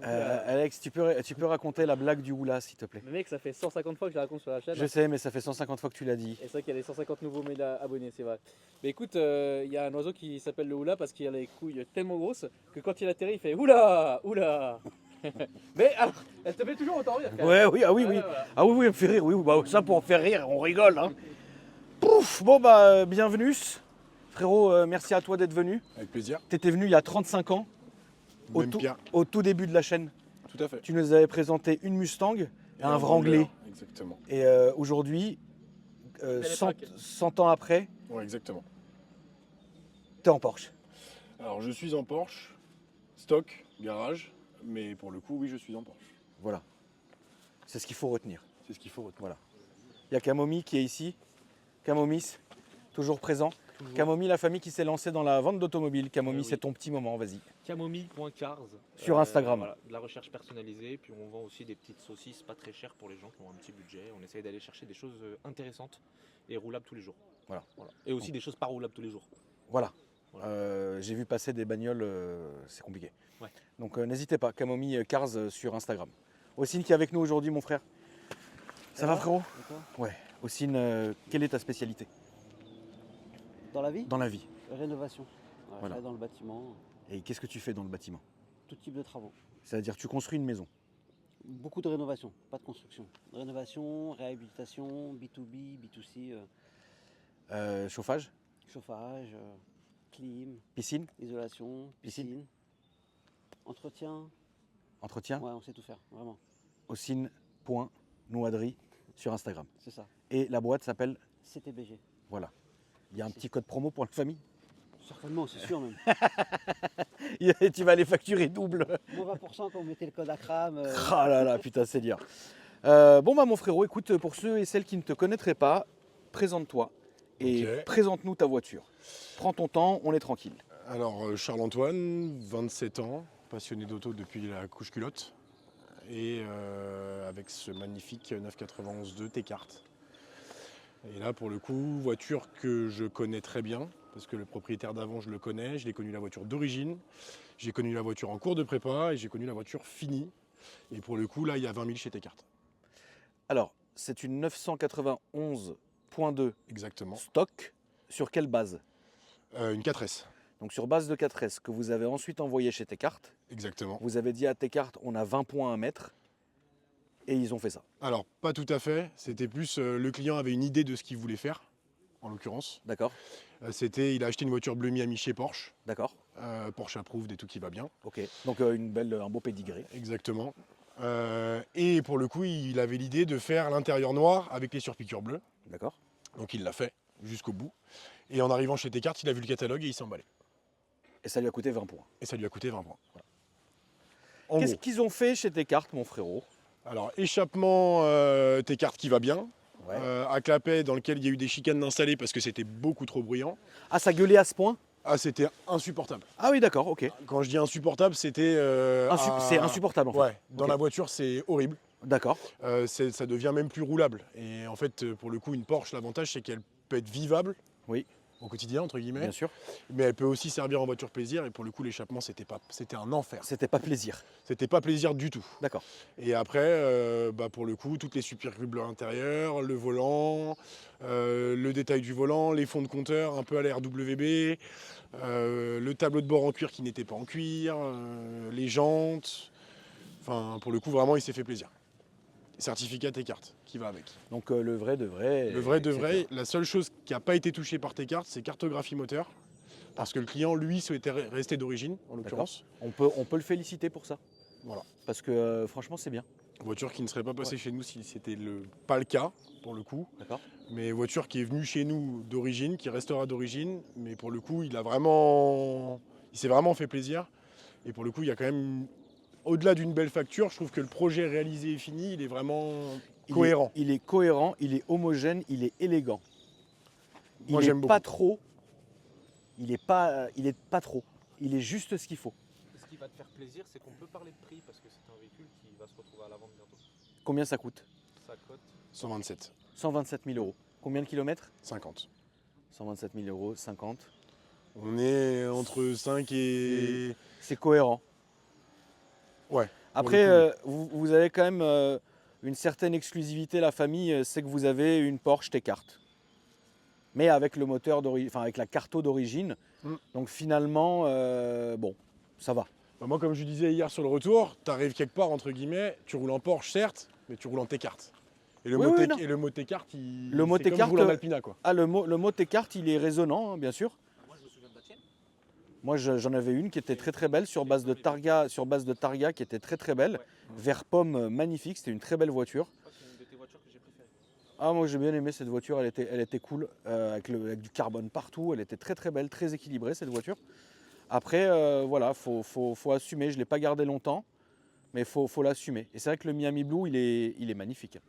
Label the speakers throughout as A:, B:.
A: Alex, tu peux raconter la blague du Oula, s'il te plaît?
B: Mais mec, ça fait 150 fois que je la raconte sur la chaîne.
A: Je sais, mais ça fait 150 fois que tu l'as dit.
B: Et c'est vrai qu'il y a les 150 nouveaux abonnés, c'est vrai. Mais écoute, il y a un oiseau qui s'appelle le Oula parce qu'il a les couilles tellement grosses que quand il atterrit, il fait Oula, Oula. Mais alors, elle te fait toujours autant rire quand même.
A: Ouais, oui, ah oui, oui.
B: Voilà.
A: Ah oui, oui, elle me fait rire, oui, bah, ça pour faire rire, on rigole, hein. Pouf, bon bah, bienvenue. Frérot, merci à toi d'être venu.
C: Avec plaisir.
A: T'étais venu il y a 35 ans,
C: Même pire.
A: au tout début de la chaîne.
C: Tout à fait.
A: Tu nous avais présenté une Mustang et un Wrangler.
C: Exactement.
A: Et aujourd'hui,
B: Belle
A: 100,
B: époque.
A: 100 ans après,
C: Ouais, exactement.
A: t'es en Porsche.
C: Alors, je suis en Porsche, stock, garage, mais pour le coup, oui, je suis en Porsche.
A: Voilà. C'est ce qu'il faut retenir.
C: C'est ce qu'il faut retenir.
A: Voilà. Il y a Camomi qui est ici. Camomis, toujours présent.
D: Toujours.
A: Camomi, la famille qui s'est lancée dans la vente d'automobiles. Camomi,
D: Oui.
A: c'est ton petit moment, vas-y.
D: Camomille.cars
A: Sur Instagram.
D: Voilà, de la recherche personnalisée, puis on vend aussi des petites saucisses pas très chères pour les gens qui ont un petit budget. On essaye d'aller chercher des choses intéressantes et roulables tous les jours.
A: Voilà.
D: Et aussi des choses pas roulables tous les jours.
A: Voilà.
D: Voilà.
A: J'ai vu passer des bagnoles, c'est compliqué.
D: Ouais.
A: Donc n'hésitez pas, Camomi Cars sur Instagram. Ossine qui est avec nous aujourd'hui, mon frère. Ça va, frérot?
E: D'accord.
A: Ouais. Ossine, quelle est ta spécialité
E: Dans la vie
A: dans la vie?
E: Rénovation. Ouais,
A: Voilà.
E: je travaille dans le bâtiment,
A: Et qu'est-ce que tu fais dans le bâtiment?
E: tout type de travaux.
A: C'est-à-dire tu construis une maison.
E: Beaucoup de rénovation, pas de construction. Rénovation, réhabilitation, B2B, B2C,
A: Chauffage,
E: chauffage, clim,
A: piscine,
E: isolation, piscine. Entretien.
A: entretien.
E: Ouais, on sait tout faire, vraiment.
A: Ossine.noiderie sur Instagram.
E: C'est ça.
A: Et la boîte s'appelle,
E: CTBG.
A: voilà. Il y a un petit code promo pour la famille.
E: Certainement, c'est sûr même.
A: Tu vas les facturer double.
E: Moins 20% quand vous mettez le code ACRAM.
A: Ah là là, putain, c'est dur. Bon bah mon frérot, écoute, pour ceux et celles qui ne te connaîtraient pas, présente-toi et
C: Ok.
A: présente-nous ta voiture. Prends ton temps, on est tranquille.
C: Alors, Charles-Antoine, 27 ans, passionné d'auto depuis la couche culotte, et avec ce magnifique 991.2 T-Cart. Et là, pour le coup, voiture que je connais très bien, parce que le propriétaire d'avant, je le connais, je l'ai connu la voiture d'origine, j'ai connu la voiture en cours de prépa, et j'ai connu la voiture finie. Et pour le coup, là, il y a 20 000 chez T-Cart.
A: Alors, c'est une 991.2
C: Exactement.
A: stock. Sur quelle base?
C: Une 4S.
A: Donc sur base de 4S que vous avez ensuite envoyé chez T-Cart.
C: Exactement.
A: Vous avez dit à T-Cart, on a 20 points à mettre. Et ils ont fait ça.
C: Alors, pas tout à fait. C'était plus, le client avait une idée de ce qu'il voulait faire, en l'occurrence.
A: D'accord?
C: Il a acheté une voiture bleu Miami chez Porsche.
A: D'accord?
C: Porsche approved et tout qui va bien.
A: Ok. Donc un beau pédigré.
C: Exactement. Et pour le coup, il avait l'idée de faire l'intérieur noir avec les surpiqûres bleues.
A: D'accord?
C: Donc il l'a fait jusqu'au bout. Et en arrivant chez T-Cart, il a vu le catalogue et il s'est emballé.
A: Et ça lui a coûté 20 points.
C: Et ça lui a coûté 20 points. Voilà. En
A: Qu'est-ce
C: gros.
A: qu'ils ont fait chez T-Cart, mon frérot?
C: Alors, échappement T-Cart qui va bien.
A: Ouais.
C: À Clapet, dans lequel il y a eu des chicanes installées parce que c'était beaucoup trop bruyant.
A: Ah, ça gueulait à ce point?
C: Ah, c'était insupportable.
A: Ah oui, d'accord, ok.
C: Quand je dis insupportable, c'était...
A: C'est insupportable en fait.
C: Ouais, dans
A: Ok.
C: la voiture, c'est horrible.
A: D'accord.
C: Ça devient même plus roulable. Et en fait, pour le coup, une Porsche, l'avantage, c'est qu'elle peut être vivable.
A: Oui.
C: Au quotidien, entre guillemets.
A: Bien sûr.
C: Mais elle peut aussi servir en voiture plaisir. Et pour le coup, l'échappement, c'était un enfer.
A: C'était pas plaisir.
C: C'était pas plaisir du tout.
A: D'accord.
C: Et après, pour le coup, toutes les supercubes intérieures, le volant, le détail du volant, les fonds de compteur un peu à la RWB, le tableau de bord en cuir qui n'était pas en cuir, les jantes. Enfin, pour le coup, vraiment, il s'est fait plaisir. Certificat T-Cart qui va avec.
A: Donc le vrai de vrai.
C: Le vrai de
A: etc.
C: vrai, la seule chose qui n'a pas été touchée par T-Cart, c'est cartographie moteur. Parce que le client, lui, souhaitait rester d'origine, en l'occurrence.
A: On peut le féliciter pour ça.
C: Voilà.
A: Parce que franchement, c'est bien.
C: Voiture qui ne serait pas passée
A: Ouais.
C: chez nous si c'était pas le cas, pour le coup.
A: D'accord.
C: Mais voiture qui est venue chez nous d'origine, qui restera d'origine. Mais pour le coup, il s'est vraiment fait plaisir. Et pour le coup, il y a quand même, au-delà d'une belle facture, je trouve que le projet réalisé et fini, il est vraiment cohérent.
A: Il est cohérent, il est homogène, il est élégant.
C: Moi,
A: il
C: j'aime
A: est
C: beaucoup.
A: pas trop. Il est pas trop. Il est juste ce qu'il faut.
D: Ce qui va te faire plaisir, c'est qu'on peut parler de prix parce que c'est un véhicule qui va se retrouver à la vente bientôt.
A: Combien ça coûte?
D: Ça cote
C: 127,
A: 127 000 euros. Combien de kilomètres?
C: 50.
A: 127 000 euros, 50.
C: On est entre 5 et...
A: C'est cohérent.
C: Ouais.
A: Après,
C: le coup,
A: vous avez quand même une certaine exclusivité, la famille, c'est que vous avez une Porsche T-Cart. Mais avec le moteur d'origine, enfin avec la carto d'origine.
C: Mm.
A: Donc finalement, bon, ça va.
C: Bah, moi, comme je disais hier sur le retour, tu arrives quelque part, entre guillemets, tu roules en Porsche, certes, mais tu roules en T-Cart. Et le
A: Oui,
C: mot
A: oui,
C: T-
A: non.
C: et le mot T-Cart, il...
A: Le mot
C: c'est comme
A: T-Cart,
C: je roule en Alpina, quoi.
A: Ah, le mot T-Cart, il est résonnant, hein, bien sûr.
D: Moi, je me souviens de la tienne.
A: Moi, j'en avais une qui était très très belle sur base de Targa, qui était très très belle. Vert pomme magnifique, c'était une très belle voiture.
D: Je crois que c'est une de tes voitures que j'ai préférées.
A: Ah, moi j'ai bien aimé cette voiture, elle était cool, avec du carbone partout, elle était très très belle, très équilibrée cette voiture. Après, voilà, faut assumer, je ne l'ai pas gardé longtemps, mais faut l'assumer. Et c'est vrai que le Miami Blue, il est magnifique.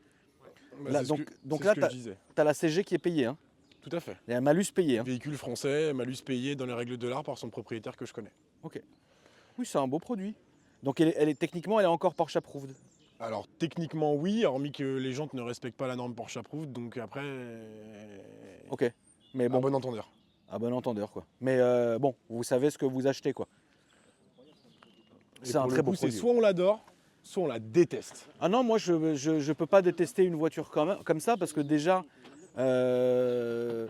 C: Bah,
A: Là,
C: c'est ce
A: donc-
C: que-
A: donc
C: c'est
A: là,
C: ce que je disais.
A: Tu as la CG qui est payée, hein.
C: Tout à fait.
A: Il y a un malus payé. Hein.
C: Véhicule français, malus payé dans les règles de l'art par son propriétaire que je connais.
A: Oui, c'est un beau produit. Donc techniquement, elle est encore Porsche approved.
C: Alors techniquement oui, hormis que les jantes ne respectent pas la norme Porsche approved, donc après,
A: Ok. Mais
C: bon.
A: bon,
C: Bon entendeur.
A: à bon entendeur quoi. Mais bon, vous savez ce que vous achetez quoi.
C: Et
A: C'est un
C: pour le
A: très beau
C: coup, c'est
A: produit.
C: soit on l'adore, soit on la déteste.
A: Ah non, moi je peux pas détester une voiture comme ça parce que déjà elle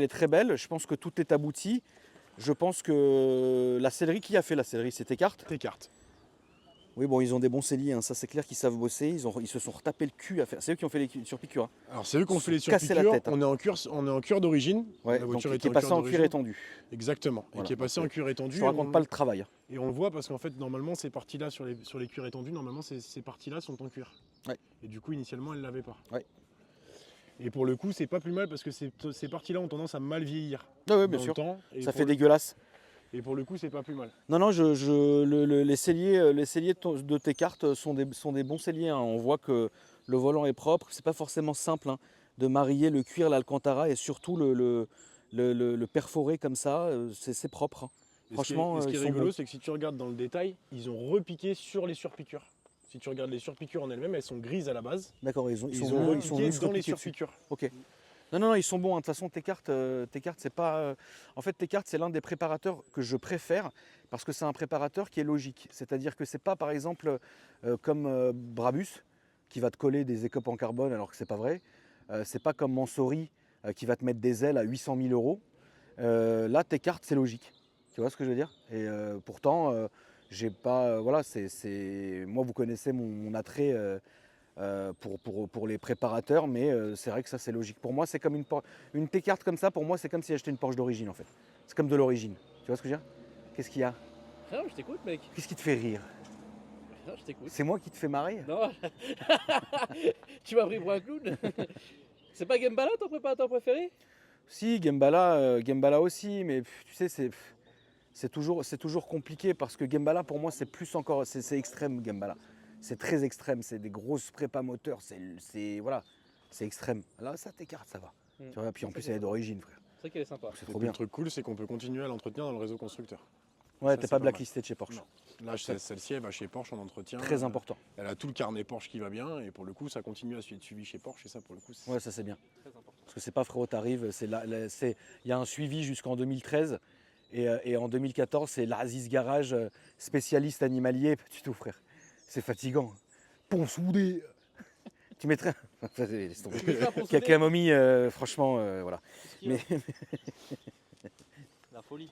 A: est très belle. Je pense que tout est abouti. Je pense que la sellerie, qui a fait la sellerie, c'était Carte.
C: T-Cart.
A: Oui, bon, ils ont des bons selliers, hein, ça c'est clair qu'ils savent bosser. Ils se sont retapés le cul à faire. C'est eux qui ont fait les surpiqûres. Hein.
C: Alors c'est eux qui ont
A: Se
C: fait les
A: sont cassés la
C: surpiqûres,
A: tête, hein.
C: on est en cuir d'origine.
A: Ouais,
C: La voiture
A: donc,
C: est
A: qui est
C: en
A: passé
C: cuir
A: en cuir
C: d'origine.
A: étendu.
C: Exactement,
A: Voilà,
C: et qui est passé
A: donc,
C: en cuir étendu.
A: Je te raconte pas le travail.
C: Et on le voit parce qu'en fait, normalement, ces parties-là, sur les cuirs étendus, normalement, ces parties-là sont en cuir.
A: Ouais.
C: Et du coup, initialement, elles ne l'avaient pas.
A: Ouais.
C: Et pour le coup, c'est pas plus mal parce que ces parties-là ont tendance à mal vieillir
A: Ah oui, bien
C: dans
A: sûr.
C: le temps. Et
A: Ça
C: pour
A: fait
C: le-
A: dégueulasse.
C: Et pour le coup, c'est pas plus mal.
A: Non, non, les selliers de tes cartes sont des bons selliers. Hein. On voit que le volant est propre. C'est pas forcément simple hein, de marier le cuir, l'alcantara et surtout le perforer comme ça. C'est propre. Hein.
C: Et
A: Franchement,
C: ce qui est
A: ils sont
C: rigolo,
A: bons.
C: c'est que si tu regardes dans le détail, ils ont repiqué sur les surpiqûres. Si tu regardes les surpiqûres en elles-mêmes, elles sont grises à la base.
A: D'accord, ils
C: Ils
A: sont
C: ont
A: venus
C: repiqué
A: se
C: dans les
A: repiquer dessus.
C: surpiqûres.
A: Ok. Non, non, non, ils sont bons. Hein. De toute façon, tes cartes, c'est pas. En fait, tes cartes, c'est l'un des préparateurs que je préfère parce que c'est un préparateur qui est logique. C'est-à-dire que c'est pas, par exemple, comme Brabus qui va te coller des écopes en carbone alors que c'est pas vrai. C'est pas comme Mansory qui va te mettre des ailes à 800 000 euros. Là, tes cartes, c'est logique. Tu vois ce que je veux dire? Et pourtant, j'ai pas. Voilà, moi, vous connaissez mon attrait. Pour les préparateurs, mais c'est vrai que ça c'est logique. Pour moi, c'est comme une T-carte comme ça, pour moi, c'est comme si j'achetais une Porsche d'origine en fait. C'est comme de l'origine. Tu vois ce que je veux dire? Qu'est-ce qu'il y a?
B: Non, je t'écoute, mec.
A: Qu'est-ce qui te fait rire?
B: Non, je t'écoute.
A: C'est moi qui te fais marrer?
B: Non, tu m'as pris pour un clown. C'est pas Gembala ton préparateur préféré?
A: Si, Gembala aussi, mais tu sais, c'est toujours compliqué parce que Gembala, pour moi, c'est plus encore, c'est extrême Gembala. C'est très extrême, c'est des grosses prépas moteurs, voilà, c'est extrême. Là, ça t'écarte, ça va. Tu vois, puis en plus, elle est d'origine, frère.
B: C'est vrai qu'elle est sympa.
A: C'est
C: Et
A: trop
C: puis
A: bien.
C: le truc cool, c'est qu'on peut continuer à l'entretenir dans le réseau constructeur.
A: Ouais,
C: ça,
A: t'es
C: c'est
A: pas
C: pas mal.
A: blacklisté de chez Porsche.
C: Non. Là, celle-ci, elle va chez Porsche en entretien.
A: Très important.
C: Elle a tout le carnet Porsche qui va bien, et pour le coup, ça continue à être suivi chez Porsche, et ça, pour le coup, c'est
A: Ouais, ça c'est bien.
D: Très important.
A: Parce que c'est pas frérot, t'arrives, il y a un suivi jusqu'en 2013 et en 2014 c'est l'Aziz Garage spécialiste animalier, pas du tout frère. C'est fatigant. Pont soudé. Tu mettrais. Laisse tomber.
B: Tu mettrais un pont soudé
A: Camomille, franchement, voilà.
D: Mais...
A: Mais
D: La folie.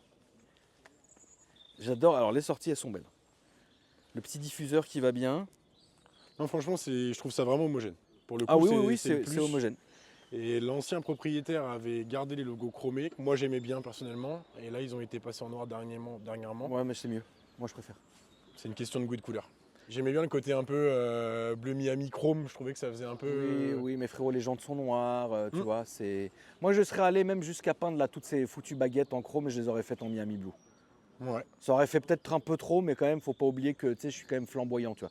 A: j'adore. Alors les sorties elles sont belles. Le petit diffuseur qui va bien.
C: Non, franchement, je trouve ça vraiment homogène. Pour le coup,
A: Ah oui,
C: le
A: c'est
C: plus.
A: homogène.
C: Et l'ancien propriétaire avait gardé les logos chromés, que moi j'aimais bien personnellement, et là ils ont été passés en noir dernièrement.
A: Ouais, mais c'est mieux. Moi je préfère.
C: C'est une question de goût de couleur. J'aimais bien le côté un peu bleu Miami chrome, je trouvais que ça faisait un peu.
A: Oui, mais frérot, les jantes sont noires, tu
C: Hmm.
A: vois. Moi je serais allé même jusqu'à peindre là toutes ces foutues baguettes en chrome et je les aurais faites en Miami Blue.
C: Ouais.
A: Ça aurait fait peut-être un peu trop, mais quand même, faut pas oublier que tu sais, je suis quand même flamboyant, tu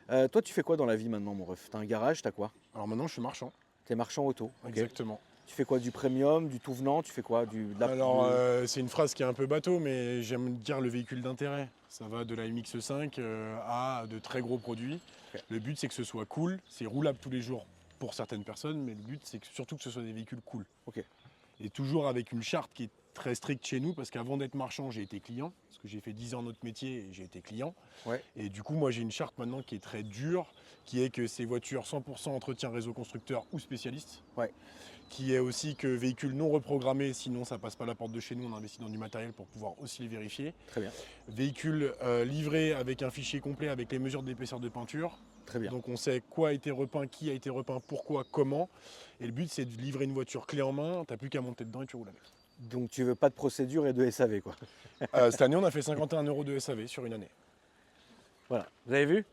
A: vois. Toi, tu fais quoi dans la vie maintenant, mon ref? T'as un garage, t'as quoi?
C: Alors maintenant je suis marchand.
A: T'es marchand auto. Ok.
C: Exactement.
A: Tu fais quoi? Du premium, du tout venant? Tu fais quoi?
C: Alors c'est une phrase qui est un peu bateau, mais j'aime dire le véhicule d'intérêt. Ça va de la MX5 à de très gros produits.
A: Ok.
C: Le but c'est que ce soit cool, c'est roulable tous les jours pour certaines personnes, mais le but c'est surtout que ce soit des véhicules cool.
A: Ok.
C: Et toujours avec une charte qui est très stricte chez nous, parce qu'avant d'être marchand, j'ai été client, parce que j'ai fait 10 ans notre métier et j'ai été client.
A: Ouais.
C: Et du coup, moi, j'ai une charte maintenant qui est très dure, qui est que c'est voiture 100% entretien réseau constructeur ou spécialiste.
A: Ouais.
C: Qui est aussi que véhicule non reprogrammé, sinon ça passe pas la porte de chez nous, on investit dans du matériel pour pouvoir aussi les vérifier.
A: Très bien.
C: Véhicule livré avec un fichier complet avec les mesures d'épaisseur de peinture.
A: Très bien.
C: Donc on sait quoi a été repeint, qui a été repeint, pourquoi, comment. Et le but c'est de livrer une voiture clé en main, t'as plus qu'à monter dedans et tu roules avec.
A: Donc tu veux pas de procédure et de SAV quoi.
C: Cette année on a fait 51 € de SAV sur une année.
A: Voilà, vous avez vu?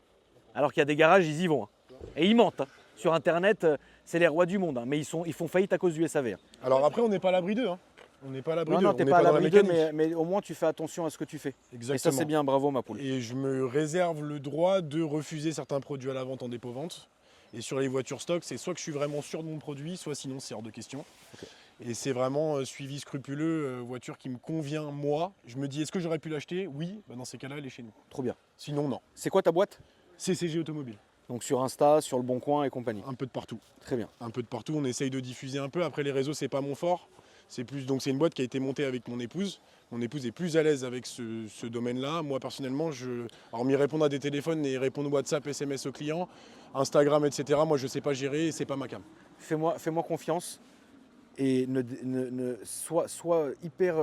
A: Alors qu'il y a des garages, ils y vont. Hein. Et ils mentent. Hein. Sur internet, c'est les rois du monde, hein. Mais ils font faillite à cause du SAV. Hein.
C: Alors après on n'est pas à l'abri d'eux. Hein. On n'est pas à l'abri
A: Non,
C: d'eux.
A: non,
C: On
A: t'es
C: n'est
A: pas à
C: dans la
A: l'abri d'eux,
C: mécanique.
A: mais au moins tu fais attention à ce que tu fais.
C: Exactement.
A: Et ça c'est bien, bravo ma poule.
C: Et je me réserve le droit de refuser certains produits à la vente en dépôt-vente. Et sur les voitures stock, c'est soit que je suis vraiment sûr de mon produit, soit sinon c'est hors de question.
A: Okay.
C: Et c'est vraiment suivi scrupuleux, voiture qui me convient moi. Je me dis, est-ce que j'aurais pu l'acheter? Oui, bah, dans ces cas-là, elle est chez nous.
A: Trop bien.
C: Sinon, non.
A: C'est quoi ta boîte?
C: CCG Automobile.
A: Donc sur Insta, sur le Bon Coin et compagnie.
C: Un peu de partout.
A: Très bien.
C: Un peu de partout, on essaye de diffuser un peu. Après, les réseaux, c'est pas mon fort. C'est plus, donc c'est une boîte qui a été montée avec mon épouse. Mon épouse est plus à l'aise avec ce domaine-là. Moi, personnellement, hormis répondre à des téléphones et répondre WhatsApp, SMS aux clients, Instagram, etc., moi, je sais pas gérer et c'est pas ma cam.
A: Fais-moi confiance et sois hyper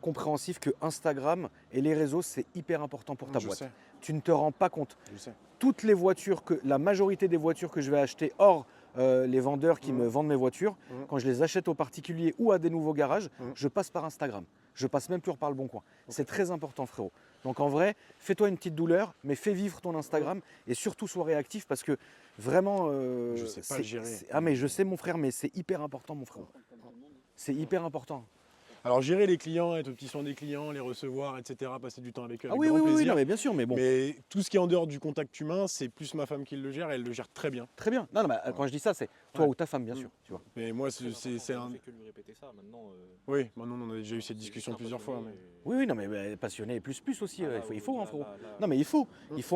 A: compréhensif que Instagram et les réseaux, c'est hyper important pour ta boîte.
C: Sais,
A: Tu ne te rends pas compte.
C: je sais.
A: Toutes les voitures, la majorité des voitures que je vais acheter, hors les vendeurs qui me vendent mes voitures, quand je les achète aux particuliers ou à des nouveaux garages, je passe par Instagram. Je passe même plus par le Bon Coin. Okay. C'est très important, frérot. Donc en vrai, fais-toi une petite douleur, mais fais vivre ton Instagram et surtout sois réactif parce que vraiment.
C: Je sais pas le gérer.
A: Ah mais je sais mon frère, mais c'est hyper important mon frère. C'est hyper important.
C: Alors gérer les clients, être au petit soin des clients, les recevoir, etc., passer du temps avec eux, avec
A: oui,
C: grand plaisir.
A: Oui, non, mais bien sûr, mais bon.
C: Mais tout ce qui est en dehors du contact humain, c'est plus ma femme qui le gère, et elle le gère très bien.
A: Très bien. Non, mais quand je dis ça, c'est toi ou ta femme, bien sûr. Tu vois.
C: Mais moi, c'est un.
D: On fait que lui répéter ça maintenant.
C: Oui, maintenant on a déjà eu cette discussion plusieurs fois. Mais...
A: Oui, non, mais passionné plus aussi. Il faut hein, frérot. Non, mais il faut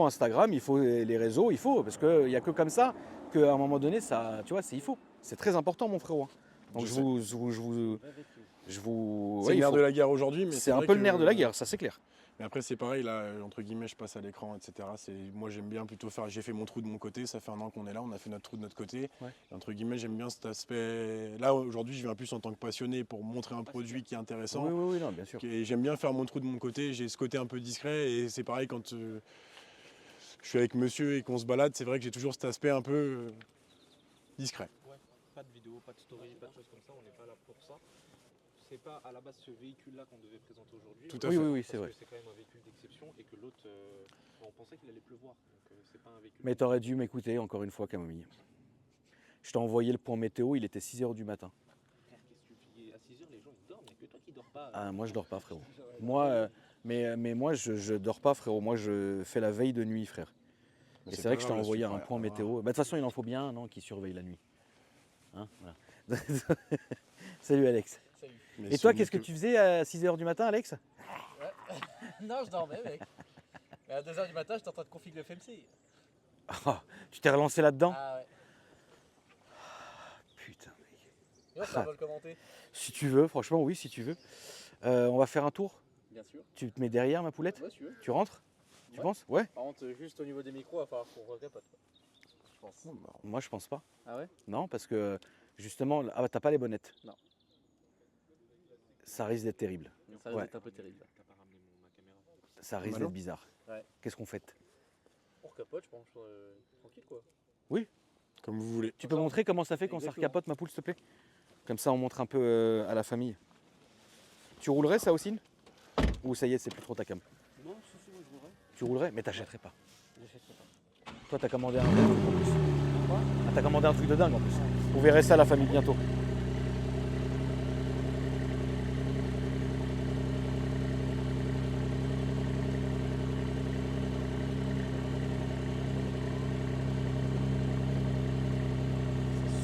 A: Instagram, il faut les réseaux, il faut parce qu'il n'y a que comme ça qu'à un moment donné, ça, tu vois, il faut. C'est très important, mon frérot. Donc je vous.
C: C'est le nerf de la guerre aujourd'hui, mais
A: c'est un peu le nerf de la guerre, ça c'est clair.
C: Mais après c'est pareil, là, entre guillemets, je passe à l'écran, etc. Moi j'aime bien plutôt faire, j'ai fait mon trou de mon côté, ça fait 1 an qu'on est là, on a fait notre trou de notre côté. Ouais. Et entre guillemets, j'aime bien cet aspect. Là aujourd'hui, je viens plus en tant que passionné pour montrer un produit qui est intéressant.
A: Oui, non, bien sûr.
C: Et j'aime bien faire mon trou de mon côté, j'ai ce côté un peu discret, et c'est pareil quand je suis avec monsieur et qu'on se balade, c'est vrai que j'ai toujours cet aspect un peu discret.
D: Ouais, pas de vidéo, pas de story, pas de choses comme ça, on n'est pas là pour ça. C'est pas à la base ce véhicule-là qu'on devait présenter aujourd'hui.
C: Tout à fait.
A: Oui, c'est vrai.
D: C'est quand même un véhicule d'exception et que l'autre, on pensait qu'il allait pleuvoir. Donc c'est pas un véhicule.
A: Mais t'aurais dû m'écouter encore une fois, Camomille. Je t'ai envoyé le point météo, il était 6h du matin.
D: Frère, qu'est-ce que tu fais? À 6h, les gens ils dorment, il n'y a que toi qui dors pas.
A: Ah, moi je dors pas, frérot. Moi, mais moi je dors pas, frérot. Moi je fais la veille de nuit, frère. Et c'est vrai que je t'ai envoyé un point météo. De toute façon, il en faut bien un qui surveille la nuit. Hein, voilà. Salut Alex.
D: Salut.
A: Et toi, qu'est-ce que tu faisais à 6h du matin, Alex?
B: Non, je dormais, mec. Et à 2h du matin, j'étais en train de configurer le FMC.
A: Oh, tu t'es relancé là-dedans?
B: Ah ouais.
A: Putain, mec.
B: Et ça va le commenter.
A: Si tu veux, franchement, oui, si tu veux. On va faire un tour.
B: Bien sûr.
A: Tu te mets derrière, ma poulette?
B: Ouais, si tu veux.
A: Tu rentres? Tu penses? Ouais.
B: Par contre, juste au niveau des micros, il va falloir qu'on recapote. Je pense.
A: Moi, je pense pas.
B: Ah ouais?
A: Non, parce que justement, t'as pas les bonnettes.
B: Non.
A: Ça risque d'être terrible.
B: Ça risque d'être un peu terrible.
D: T'as pas ramené ma caméra.
A: Ça risque d'être bizarre.
B: Ouais.
A: Qu'est-ce qu'on fait?
B: On recapote, je pense, tranquille quoi.
A: Oui.
C: Comme vous voulez.
A: Tu peux montrer comment ça fait quand ça recapote, ma poule, s'il te plaît? Comme ça, on montre un peu à la famille. Tu roulerais ça aussi? Ou ça y est, c'est plus trop ta cam?
E: Non, si, moi je voudrais.
A: Tu roulerais, mais t'achèterais pas.
E: J'achèterais pas.
A: Toi, t'as commandé un truc en plus. Quoi? Ah, t'as commandé un truc de dingue en plus. Vous verrez ça, la famille, bientôt.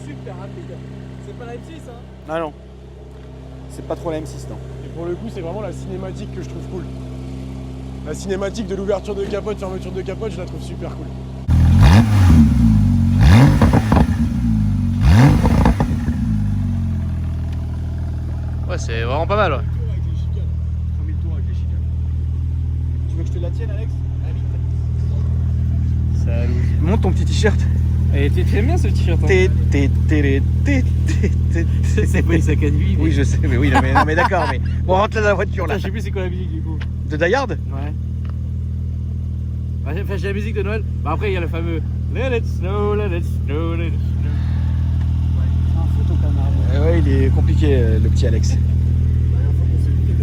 B: Super rapide. C'est pas la M6, hein?
A: Ah non. C'est pas trop la M6, non.
C: Et pour le coup, c'est vraiment la cinématique que je trouve cool. La cinématique de l'ouverture de capote, fermeture de capote, je la trouve super cool.
B: Ouais, c'est vraiment pas mal. Ouais.
A: 3000 tours avec les chicanes. Tu veux que je te la tienne, Alex?
B: Salut.
A: Monte ton petit t-shirt.
B: Et t'aimes bien ce t-shirt hein. C'est pas une sac à nuit.
A: Oui, je sais, mais oui, non, mais d'accord, mais bon, rentre là dans la voiture là.
B: Je sais plus c'est quoi la musique du coup.
A: De Die Hard?
B: Ouais. Enfin, j'ai la musique de Noël. Bah après, il y a le fameux Let it snow, let it snow, let it snow.
E: C'est un fou ton camarade.
A: Ouais, il est compliqué le petit Alex.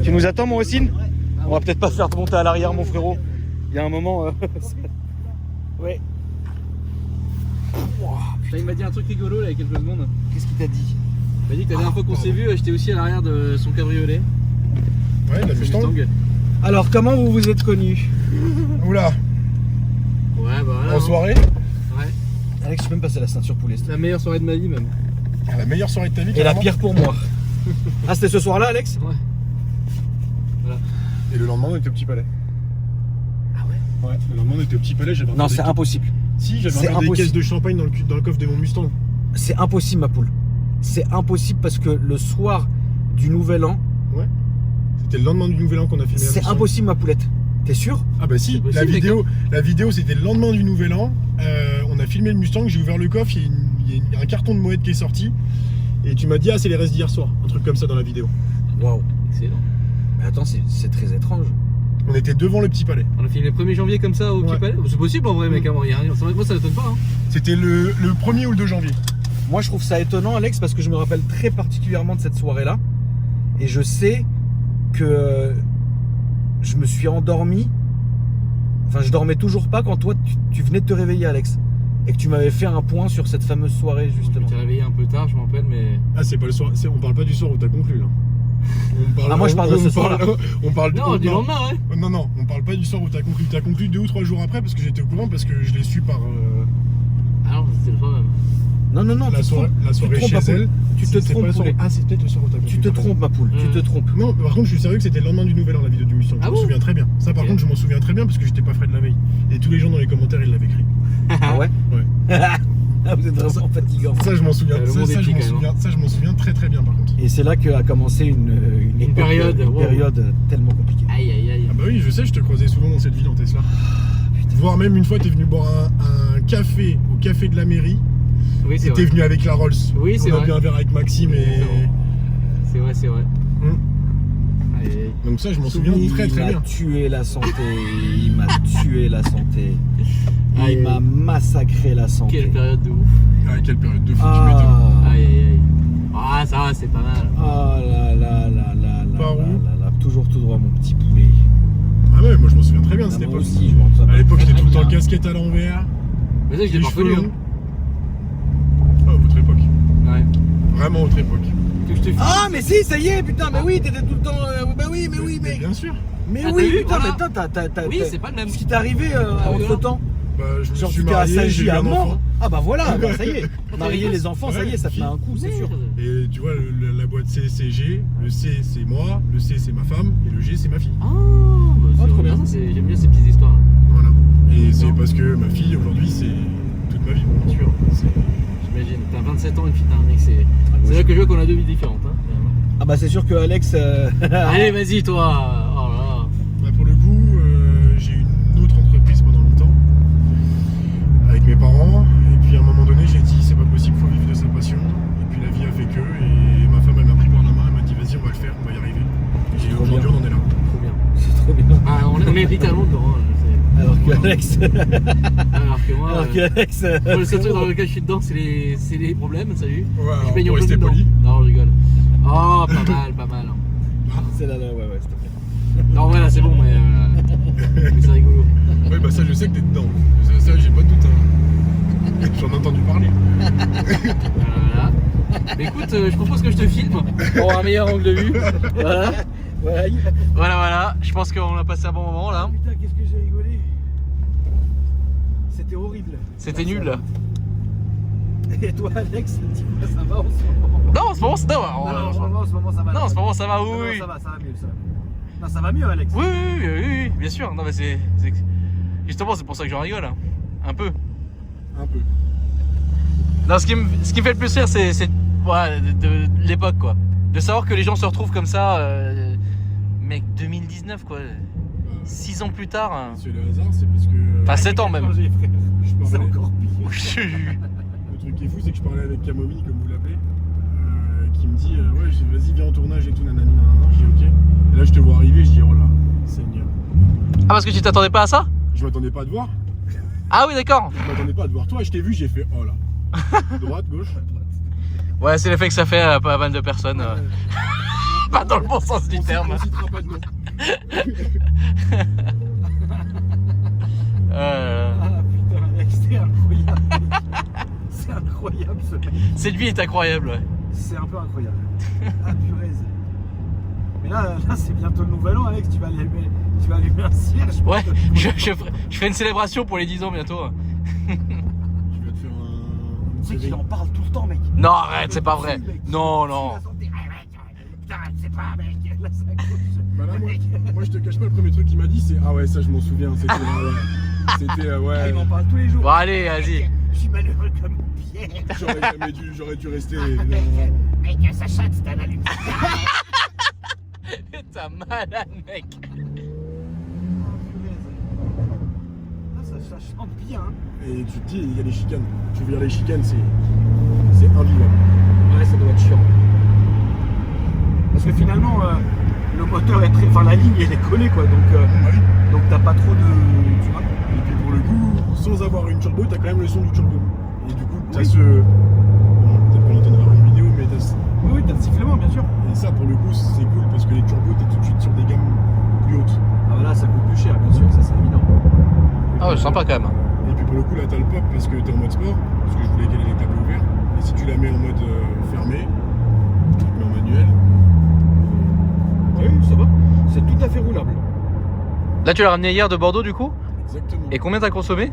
A: Tu nous attends, mon Ossine? On va peut-être pas faire te monter à l'arrière, mon frérot. Il y a un moment. Ouais.
B: Putain, il m'a dit un truc rigolo là il y a quelques secondes.
A: Qu'est-ce qu'il t'a dit?
B: Il m'a dit que la dernière fois qu'on s'est vu, j'étais aussi à l'arrière de son cabriolet.
C: Ouais, la
B: Son
C: Mustang.
A: Alors, comment vous vous êtes connus?
C: Oula,
B: Ouais, bah voilà.
C: en
B: hein.
C: soirée,
B: Ouais.
A: Alex, je peux même passer la ceinture poulet.
B: La meilleure soirée de ma vie même.
C: la meilleure soirée de ta vie.
A: Et la
C: carrément.
A: pire pour moi. Ah, c'était ce soir-là, Alex?
C: Et le lendemain, on était au Petit Palais.
A: Ah ouais?
C: Ouais, le lendemain, on était au Petit Palais. J'avais
A: Non,
C: encore
A: c'est
C: des-
A: impossible.
C: Si, j'avais
A: c'est
C: encore des
A: impossible.
C: caisses de champagne dans le coffre de mon Mustang.
A: C'est impossible, ma poule. C'est impossible parce que le soir du Nouvel An,
C: C'était le lendemain du Nouvel An qu'on a filmé la
A: c'est
C: Mustang.
A: impossible, ma poulette. T'es sûr?
C: Ah bah si,
B: C'est possible,
C: la vidéo c'était le lendemain du Nouvel An. On a filmé le Mustang, j'ai ouvert le coffre, il y a un carton de moettes qui est sorti. Et tu m'as dit, ah c'est les restes d'hier soir. Un truc comme ça dans la vidéo.
A: Waouh.
B: Excellent.
A: Mais attends, c'est très étrange.
C: On était devant le Petit Palais.
B: On a filmé le 1er janvier comme ça au
C: Ouais.
B: Petit Palais. C'est possible en vrai, mec. Hein. Y a rien. Moi, ça m'étonne pas. Hein.
C: C'était le 1er ou le 2 janvier.
A: Moi, je trouve ça étonnant, Alex, parce que je me rappelle très particulièrement de cette soirée-là. Et je sais que je me suis endormi. Enfin, je dormais toujours pas quand toi, tu venais de te réveiller, Alex. Et que tu m'avais fait un point sur cette fameuse soirée,
B: Je
A: justement.
B: m'étais réveillé un peu tard, je m'en rappelle, mais.
C: Ah c'est pas le soir, on parle pas du soir où t'as conclu là.
A: Ah, moi, je parle de ce soir-là.
C: On parle
B: Non, du lendemain, ouais.
C: Non, on parle pas du soir où t'as conclu. T'as conclu 2 ou 3 jours après parce que j'étais au courant, parce que je l'ai su par
B: Ah non, c'était le soir même.
A: Non, non, non,
C: la
A: tu te
C: soirée,
A: trompes.
C: la soirée
A: Tu te
C: chez
A: trompes, ma
C: elle.
A: poule. Tu te
C: C'est pas
A: trompes,
C: la soirée-
A: poulet.
C: Ah c'est peut-être le soir où t'as conclu.
A: Tu te trompes, ma poule. Tu te trompes.
C: Non, par contre, je suis sérieux que c'était le lendemain du Nouvel An, la vidéo du Mustang. Je
B: Ah
C: m'en
B: bon
C: souviens très bien. Ça, par
B: Ok.
C: contre, je m'en souviens très bien parce que j'étais pas frais de la veille. Et tous les gens dans les commentaires, ils l'avaient écrit.
A: Ah ouais?
C: Ouais.
A: Ah, vous êtes vraiment fatigant.
C: Ça, je m'en souviens.
B: Le monde est petit, quand même,
C: Ça, je m'en souviens très très bien, par contre.
A: Et c'est là qu'a commencé une époque,
B: période,
A: une
B: wow.
A: période tellement compliquée.
B: Aïe, aïe, aïe.
C: Ah bah oui, je sais, je te croisais souvent dans cette ville en Tesla. Voire même une fois, t'es venu boire un café au café de la mairie.
B: Oui, c'est
C: Et t'es
B: vrai.
C: venu avec la Rolls.
B: Oui, c'est
C: On a
B: vrai.
C: bu un verre avec Maxime et.
B: C'est vrai, c'est vrai. Aïe, aïe.
C: Donc ça, je m'en souviens
A: Soumis,
C: très très
A: il
C: bien.
A: m'a tué la santé. Il m'a tué la santé.
B: Aïe.
A: Il m'a massacré la santé.
B: Quelle période de ouf.
C: Ah, quelle période de fou, tu m'étonnes.
A: Ah,
B: Aïe, aïe, aïe. Ah, ça va, c'est pas mal.
A: ah là là là là là
C: Par où
A: là là, toujours tout droit, mon petit poulet.
C: Ah ouais, moi je m'en souviens très bien de
A: Ah,
C: cette
A: moi
C: époque.
A: aussi, je m'en souviens.
C: À l'époque, j'étais tout le temps
B: bien.
C: casquette à l'envers.
B: Mais ça, je l'ai
C: les
B: pas
C: cheveux
B: reconnu.
C: longs.
B: Hein.
C: Ah, votre époque.
B: Ouais.
C: Vraiment autre époque.
B: Que je te filme.
A: Ah, mais si, ça y est, putain, mais oui, t'étais tout le temps. Bah oui, mais oui, mais.
C: Bien sûr.
A: Mais
B: Ah, t'as
A: oui,
B: vu,
A: putain,
B: voilà.
A: mais t'as.
B: Oui, c'est pas le même.
A: Ce qui t'est arrivé
B: Ah oui,
A: entre temps.
C: Bah, je me
A: Genre,
C: suis
A: tu t'es
C: marié, j'ai
A: assagi
C: eu
A: à
C: un
A: mort.
C: enfant.
A: Ah, bah voilà, bah, ça y est. Marier les enfants, ça y est, ça te met un coup, c'est sûr.
C: Et tu vois, la boîte C, c'est G. Le C, c'est moi. Le C, c'est ma femme. Et le G, c'est ma fille.
B: Ah, bah, c'est
A: trop
B: trop
A: bien.
B: bien. J'aime bien ces petites histoires.
C: Voilà. Et c'est parce que ma fille, aujourd'hui, c'est toute ma vie.
B: Bien sûr.
C: C'est-
B: J'imagine. T'as 27 ans et puis t'as un mec, c'est là que je vois qu'on a deux vies différentes. Hein.
A: Ah, bah c'est sûr que Alex.
B: Allez, vas-y, toi. Oh là là.
C: Bah, pour le coup, j'ai eu une autre entreprise pendant longtemps. Avec mes parents. Et puis à un moment donné, j'ai dit, c'est pas possible, faut vivre de sa passion. Et puis la vie a fait que. Et ma femme, elle m'a pris par la main. Elle m'a dit, vas-y, on va le faire, on va y arriver. Et
A: trop
C: aujourd'hui,
A: bien.
C: on en est là.
B: Trop bien.
A: C'est trop bien.
B: Ah, on est littéralement dedans. Hein, je sais.
A: Alors que Alex.
B: Alors que moi,
A: Alors que Alex.
B: moi, le seul truc dans lequel je suis dedans, c'est les problèmes. Salut.
C: Ouais,
B: Je
C: alors,
B: baigne
C: pour
B: en plein
C: rester
B: dedans.
C: poli.
B: Non, je rigole. Oh, pas mal, pas mal. Hein.
A: C'est là, ouais, s'il te plaît.
B: Non, voilà, c'est bon, mais c'est rigolo.
C: Ouais, bah ça, je sais que t'es dedans. Ça, j'ai pas de doute. Hein. J'en ai entendu parler.
B: Voilà. Mais écoute, je propose que je te filme pour avoir un meilleur angle de vue. Voilà.
A: Ouais.
B: Voilà. Je pense qu'on a passé un bon moment là.
A: Putain, qu'est-ce que j'ai rigolé. C'était horrible.
B: C'était nul là.
A: Et toi, Alex, dis-moi, ça va en ce moment?
B: Non, en ce moment, c'est
A: Non, en ce moment, ça va.
B: Non, en ce moment, ça va,
A: Non,
B: oui,
A: non,
B: oui.
A: ça va mieux, ça va. Non, ça va mieux, Alex.
B: Oui, bien sûr. Non, mais c'est. Justement, c'est pour ça que j'en rigole. Hein. Un peu.
C: Un peu.
B: Non, ce qui me fait le plus rire, c'est ouais, de l'époque quoi. De savoir que les gens se retrouvent comme ça, mec, 2019 quoi, 6 ans plus tard.
C: C'est le hasard, c'est parce que.
B: Enfin 7 ans même.
C: Je
A: C'est
C: parlais-
A: encore pire.
C: Le truc qui est fou, c'est que je parlais avec Camomille, comme vous l'appelez, qui me dit ouais, vas-y, viens en tournage et tout, nanani, nanana. Je dis ok. Et là, je te vois arriver, je dis oh là, Seigneur.
B: Ah parce que tu t'attendais pas à ça?
C: Je m'attendais pas à te voir.
B: Ah oui d'accord.
C: Je m'attendais pas à te voir. Toi, je t'ai vu, j'ai fait oh là. Droite, gauche.
B: Ouais c'est l'effet que ça fait à pas mal de personnes. Pas dans le bon sens du terme.
C: On citera pas de nom.
A: Ah putain, mec, c'est incroyable. C'est incroyable ce mec.
B: Cette vie est incroyable. Ouais.
A: C'est un peu incroyable. Ah purée. Mais là c'est bientôt le nouvel an, Alex. Tu vas allumer un cierge.
B: Ouais, je ferai une célébration pour les 10 ans bientôt.
C: Tu vas te faire un.
A: Tu sais qu'il en parle tout le temps, mec.
B: Non arrête, c'est pas vrai. Non non.
A: Putain, c'est pas, mec. Là, ça accroche.
C: Bah là, moi, je te cache pas, le premier truc qu'il m'a dit, c'est ah ouais, ça, je m'en souviens. C'était ouais.
A: Ah, il m'en parle tous les jours.
B: Bon allez, vas-y.
A: Je suis malheureux comme une pierre.
C: J'aurais dû rester.
A: Mec, ça chatte, c'est un allume.
B: T'as malade mec.
A: Ça chante bien. Hein.
C: Et tu te dis, il y a les chicanes. Tu veux dire les chicanes, c'est invivable.
A: Ouais, ça doit être chiant. Parce que finalement, le moteur est très. Enfin, la ligne elle est collée quoi. Donc t'as pas trop de. Tu vois.
C: Et puis pour le coup, sans avoir une turbo, t'as quand même le son du turbo. Et du coup, t'as
A: Oui.
C: ce. Bon, peut-être qu'on l'entendra en vidéo, mais t'as ce.
A: Oui, t'as le sifflement, bien sûr.
C: Et ça, pour le coup, c'est cool parce que les turbos, t'es tout de suite sur des gammes plus hautes.
A: Ah, voilà, ça coûte plus cher, bien sûr, ça c'est évident.
B: Ah ouais, sympa quand même.
C: Et puis pour le coup, là, t'as le pop parce que t'es en mode sport. Parce que je voulais qu'elle ait les tableaux ouverts. Et si tu la mets en mode fermé, tu te mets en manuel.
A: Oui, ça va. C'est tout à fait roulable.
B: Là tu l'as ramené hier de Bordeaux du coup.
C: Exactement.
B: Et combien t'as consommé?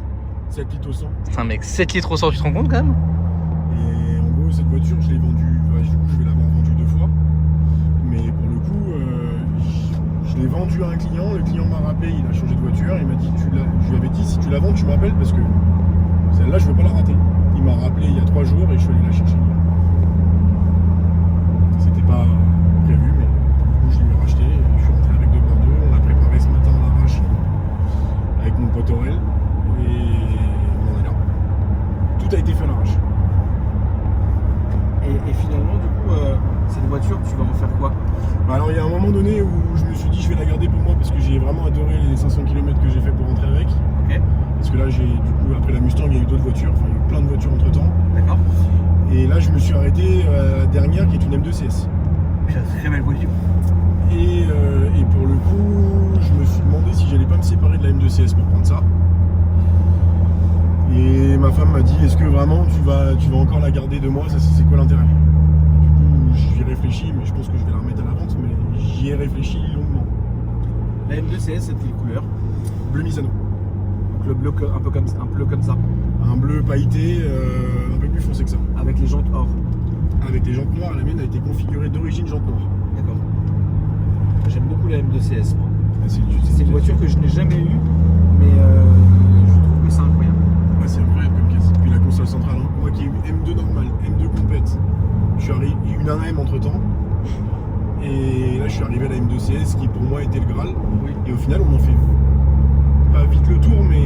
C: 7 litres au 100.
B: Putain mec, 7 litres au 100, tu te rends compte quand même?
C: Et en gros, cette voiture, je l'ai vendue. Enfin, du coup, je vais l'avoir vendue 2 fois. Mais pour le coup, je l'ai vendue à un client. Le client m'a rappelé, il a changé de voiture. Il m'a dit, je lui avais dit, si tu la vends, tu m'appelles parce que celle-là, je veux pas la rater. Il m'a rappelé il y a 3 jours et je suis allé la chercher hier. C'était pas prévu, mais du coup, je l'ai racheté. Je suis rentré avec de Bordeaux. On l'a préparé ce matin à l'arrache avec mon pote Aurel. Et on en est là. Tout a été fait à l'arrache.
A: Et finalement, du coup, cette voiture, tu vas en faire quoi?
C: Bah alors il y a un moment donné où je me suis dit je vais la garder pour moi parce que j'ai vraiment adoré les 500 km que j'ai fait pour rentrer avec.
A: Ok.
C: Parce que là j'ai du coup après la Mustang il y a eu d'autres voitures, enfin il y a eu plein de voitures entre temps.
A: D'accord.
C: Et là je me suis arrêté à la dernière qui est une M2CS.
A: C'est une très belle voiture.
C: Et pour le coup je me suis demandé si j'allais pas me séparer de la M2CS pour prendre ça. Et ma femme m'a dit est-ce que vraiment tu vas encore la garder de moi, ça c'est quoi l'intérêt? Du coup j'y ai réfléchi mais je pense que je vais la remettre à la vente mais j'y ai réfléchi longuement.
A: La M2CS, c'est quelle couleur?
C: Bleu Misano.
A: Donc le bleu un peu comme ça.
C: Un bleu pailleté, un peu plus foncé que ça.
A: Avec les jantes or.
C: Avec les jantes noires, la mienne a été configurée d'origine jantes noires.
A: D'accord. J'aime beaucoup la M2CS, moi.
C: C'est
A: une voiture que je n'ai jamais eue, mais je trouve que c'est incroyable.
C: Ouais, c'est incroyable comme caisse. Puis la console centrale, moi qui ai eu M2 normale, M2 complète, je suis arrivé, il y a eu une AM entre temps. Et là je suis arrivé à la M2CS qui pour moi était le Graal.
A: Oui.
C: Et au final on en fait pas vite le tour mais.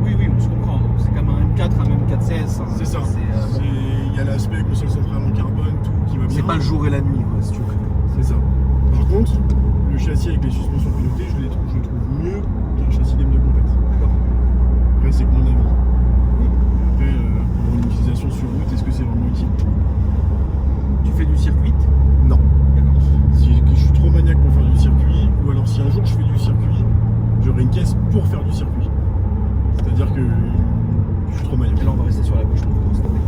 A: Oui, on se comprend. C'est comme un M4, un M4CS. Hein.
C: C'est ça.
A: Bon.
C: Il y a l'aspect console centrale en carbone, tout qui va bien.
A: C'est pas le jour et la nuit, quoi, si tu veux.
C: C'est ça. Par contre, le châssis avec les suspensions pilotées, je le trouve mieux qu'un châssis d'M2 complète.
A: D'accord.
C: Après, c'est que mon avis. Après, pour une utilisation sur route, est-ce que c'est vraiment utile?
A: Tu fais du circuit?
C: Non.
A: D'accord.
C: Si je suis trop maniaque pour faire du circuit, ou alors si un jour je fais du circuit, j'aurai une caisse pour faire du circuit. C'est-à-dire que je suis trop maniaque.
A: Et là, on va rester sur la gauche, s'il te plaît.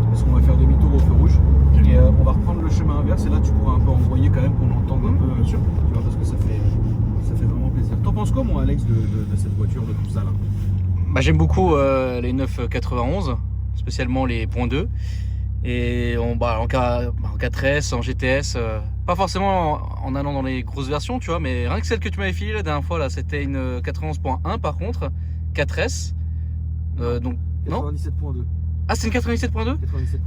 A: Parce qu'on va faire demi-tour au feu rouge.
C: Ok.
A: Et on va reprendre le chemin inverse. Et là, tu pourras un peu envoyer quand même, qu'on entende un peu.
C: Bien sûr.
A: Tu vois, parce que ça fait vraiment plaisir. T'en penses quoi, moi, Alex, de cette voiture, de tout ça là?
B: Bah, j'aime beaucoup les 991, spécialement les .2. Et en 4S, en GTS, pas forcément en allant dans les grosses versions, tu vois, mais rien que celle que tu m'avais filée la dernière fois, là, c'était une 91.1 par contre, 4S. Donc, non
A: 97.2.
B: Ah, c'est une 97.2
A: 97.2.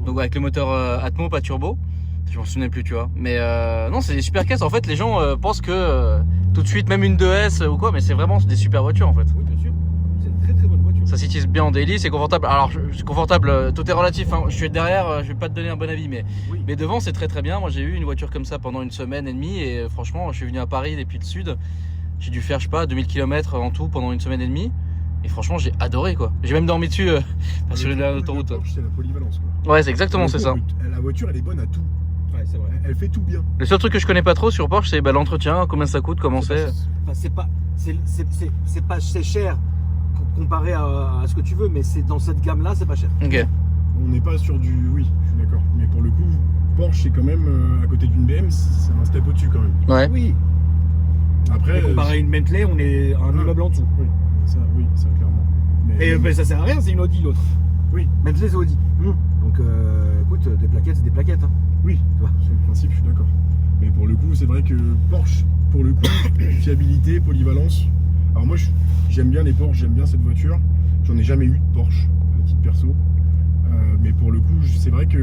B: donc avec le moteur Atmo, pas turbo.
F: Je m'en souvenais plus, tu vois. Mais non, c'est des super caisses. En fait, les gens pensent que tout de suite, même une 2S ou quoi, mais c'est vraiment des super voitures en fait.
A: Oui, bien sûr. C'est une très très bonne voiture.
F: Ça s'utilise bien en daily, c'est confortable. Alors, c'est confortable, tout est relatif. Hein. Je suis derrière, je vais pas te donner un bon avis, mais,
A: Oui.
F: mais devant, c'est très très bien. Moi, j'ai eu une voiture comme ça pendant une semaine et demie, et franchement, je suis venu à Paris depuis le sud. J'ai dû faire, je sais pas, 2000 km en tout pendant une semaine et demie. Et franchement, j'ai adoré quoi. J'ai même dormi dessus sur l'autoroute.
C: C'est la polyvalence, quoi.
F: Ouais, c'est exactement, c'est ça.
C: La voiture, elle est bonne à tout.
A: Ouais, c'est vrai.
C: Elle fait tout bien.
F: Le seul truc que je connais pas trop sur Porsche, c'est bah, l'entretien, combien ça coûte, comment c'est.
A: Enfin, c'est cher comparé à ce que tu veux, mais c'est dans cette gamme là, c'est pas cher.
F: Ok.
C: On n'est pas sur du... Oui, je suis d'accord. Mais pour le coup, Porsche, c'est quand même, à côté d'une BM, c'est un step au-dessus quand même.
F: Ouais.
A: Oui.
C: Après...
A: Et comparé à une Bentley, on est un immeuble en dessous.
C: Oui, ça clairement. Mais...
A: Et ça sert à rien, c'est une Audi l'autre.
C: Oui.
A: Bentley, c'est Audi. Donc écoute, des plaquettes, c'est des plaquettes. Hein.
C: Oui, c'est le principe, je suis d'accord. Mais pour le coup, c'est vrai que Porsche, pour le coup, fiabilité, polyvalence. Alors moi, j'aime bien les Porsche, j'aime bien cette voiture. J'en ai jamais eu de Porsche, à titre perso. Mais pour le coup, c'est vrai que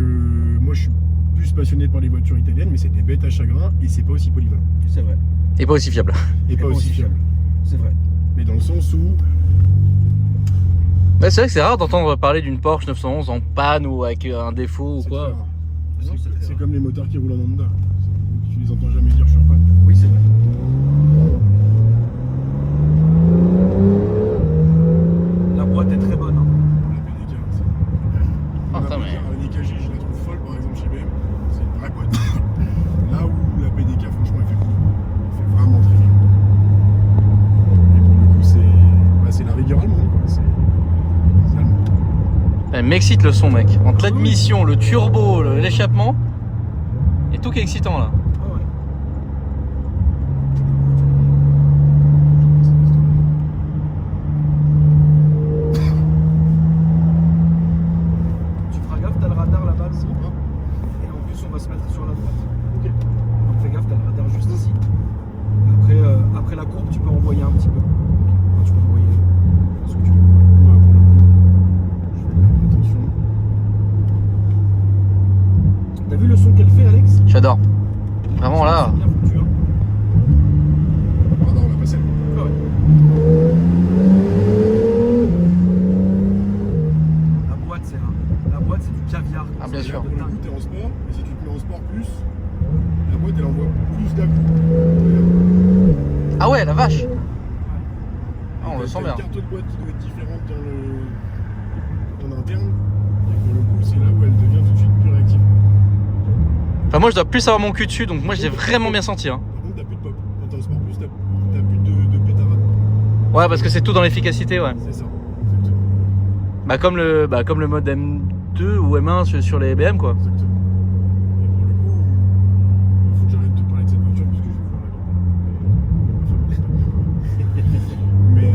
C: moi, je suis plus passionné par les voitures italiennes, mais c'est des bêtes à chagrin et c'est pas aussi polyvalent.
A: C'est vrai.
F: Et pas aussi fiable.
C: Et pas aussi fiable.
A: C'est vrai.
C: Mais dans le sens où...
F: Bah, c'est vrai que c'est rare d'entendre parler d'une Porsche 911 en panne ou avec un défaut ou
C: c'est
F: quoi.
C: très rare.
A: Non, c'est très
C: C'est
A: rare.
C: comme les motards qui roulent en Honda. Tu les entends jamais dire je suis en panne.
A: Oui, c'est vrai. La boîte est très bonne. Hein.
C: La PDK, c'est...
F: Ah, putain, mais-
C: La DKG, je la trouve folle par exemple chez BM. C'est une vraie boîte. Là où la PDK, franchement, elle fait vraiment très bien. Et pour le coup, c'est la rigueur allemande, quoi. C'est allemand.
F: Elle m'excite le son, mec. Entre l'admission, le turbo, l'échappement, et tout qui est excitant là.
A: Ah ouais. Tu feras gaffe, t'as le radar là-bas, le gros. Et en plus, on va se mettre sur la droite.
C: Ok.
A: Donc fais gaffe, t'as le radar juste ici. Après la courbe, tu peux envoyer un petit peu. Enfin, tu peux envoyer ce que tu veux.
C: Ouais, pour le coup, je vais faire attention.
A: T'as vu le son qu'elle fait, Alex?
F: J'adore. Vraiment là.
A: C'est bien foutu, hein.
C: Ah non, on l'a passé.
A: Ah ouais. La boîte, c'est du caviar.
F: Ah, bien sûr.
C: Pour le coup, t'es en sport, et si tu te mets en sport plus, la boîte elle envoie plus d'à-coups.
F: Ah ouais, la vache. Ah, on le
C: T'as
F: sent
C: une
F: bien.
C: carte de boîte qui doit être différente en interne, et pour le coup, c'est là où elle devient tout de suite plus réactive.
F: Enfin, moi je dois plus avoir mon cul dessus, donc moi je l'ai vraiment bien senti. Hein.
C: Par contre, t'as plus de pop. Quand t'es en sport plus, t'as plus de pétarade.
F: Ouais, parce que c'est tout dans l'efficacité, ouais.
C: C'est ça, exactement.
F: Bah comme le mode M2 ou M1 sur les BM, quoi.
C: Exactement. Et pour le coup, il faut que j'arrête de te parler de cette voiture parce que je vais voir la grande. Mais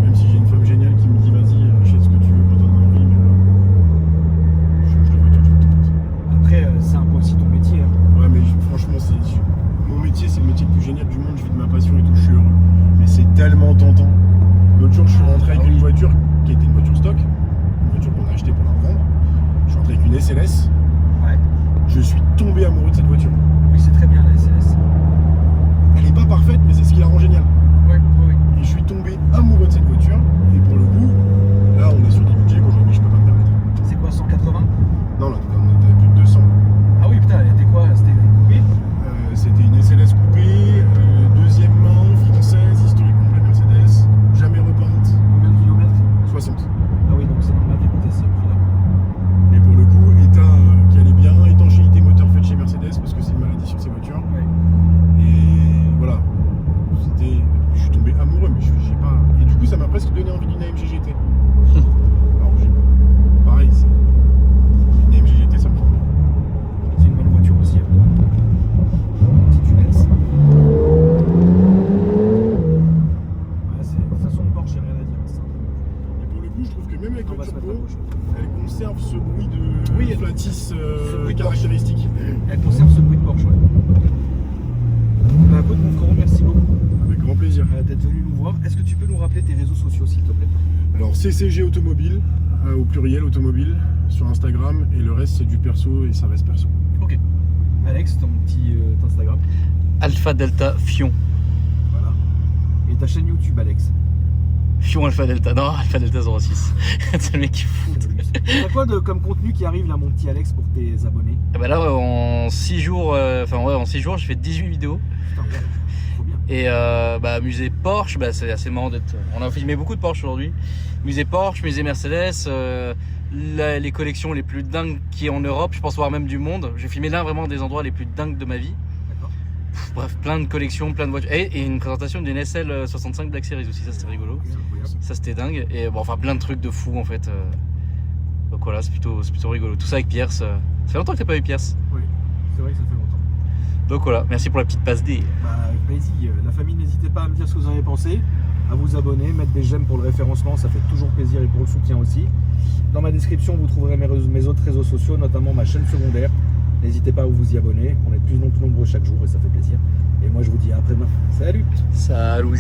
C: même si j'ai une femme géniale qui me dit vas-y, achète ce que tu veux quand t'en as envie, mais là, change de voiture, je vais tout.
A: Après, c'est un peu aussi ton métier. Hein.
C: Ouais, mais franchement, mon métier, c'est le métier le plus génial du monde. Je vis de ma passion et tout, je suis heureux. Mais c'est tellement tentant. L'autre jour, je suis rentré avec une voiture qui était une voiture stock, une voiture qu'on a achetée pour la revendre. Je suis rentré avec une SLS.
A: Ouais.
C: Je suis tombé amoureux de cette voiture.
A: Oui, c'est très bien la SLS.
C: Elle n'est pas parfaite, mais c'est ce qui la rend géniale.
A: Oui, oui.
C: Et je suis tombé amoureux de cette voiture. Et pour le coup, là, on est sur des budgets qu'aujourd'hui, je peux pas me permettre.
A: C'est quoi, 180?
C: Non, là, on était à plus de 200.
A: Ah oui, putain, elle était quoi? C'était coupé?
C: C'était une SLS coupée, deuxième main, française, historique complet Mercedes, jamais repeinte,
A: Combien de kilomètres?
C: 60.
A: Ah oui, donc c'est normal d'écouter ce prix-là.
C: Et pour le coup, état qui allait bien, étanchéité moteur faite chez Mercedes, parce que c'est une maladie sur ces voitures.
A: Ouais.
C: Et voilà, je suis tombé amoureux, mais j'ai pas... Et du coup, ça m'a presque donné envie d'une AMG GT. Alors, pareil, une AMG GT, ça me prend bien.
A: C'est une bonne voiture aussi. Hein. Petite Unix. Ouais, de toute façon, le Porsche, j'ai rien à dire. C'est un peu-
C: Et pour le coup, je trouve que même avec
A: On
C: le
A: va se mettre à
C: turbo,
A: gauche.
C: elle conserve ce bruit de
A: Oui,
C: flatis
A: ce bruit de
C: caractéristique.
A: Elle conserve ce bruit de Porsche, ouais. Bah, écoute, mon frérot, merci beaucoup
C: Avec grand plaisir.
A: d'être venu nous voir. Est-ce que tu peux nous rappeler tes réseaux sociaux, s'il te plaît?
C: Alors CCG Automobile, au pluriel automobile, sur Instagram, et le reste c'est du perso et ça reste perso.
A: Ok. Alex, ton petit Instagram.
F: Alpha Delta Fion.
A: Voilà. Et ta chaîne YouTube, Alex.
F: Fion Alpha Delta. Non, Alpha Delta 06. C'est le mec qui fout.
A: T'as quoi comme contenu qui arrive là, mon petit Alex, pour tes abonnés?
F: Et bah là, en 6 jours, en 6 jours, j'ai fait 18 vidéos.
A: Putain, ouais, trop bien.
F: Et musée Porsche, c'est assez marrant d'être. On a filmé beaucoup de Porsche aujourd'hui. Musée Porsche, musée Mercedes, les collections les plus dingues qui est en Europe, je pense voir même du monde. J'ai filmé là vraiment des endroits les plus dingues de ma vie.
A: D'accord.
F: Bref, plein de collections, plein de voitures. Et une présentation d'une SL 65 Black Series aussi, ça c'était rigolo. Ça c'était dingue. Et bon, enfin plein de trucs de fou en fait. Donc voilà, c'est plutôt rigolo. Tout ça avec Pierce. Ça fait longtemps que t'as pas vu Pierce.
A: Oui, c'est vrai que ça fait longtemps.
F: Donc voilà, merci pour la petite passe D.
A: Bah, avec plaisir. La famille, n'hésitez pas à me dire ce que vous en avez pensé, à vous abonner, mettre des j'aime pour le référencement, ça fait toujours plaisir, et pour le soutien aussi. Dans ma description, vous trouverez mes autres réseaux sociaux, notamment ma chaîne secondaire. N'hésitez pas à vous y abonner. On est de plus en plus nombreux chaque jour et ça fait plaisir. Et moi, je vous dis à après-demain. Salut!
F: Salut.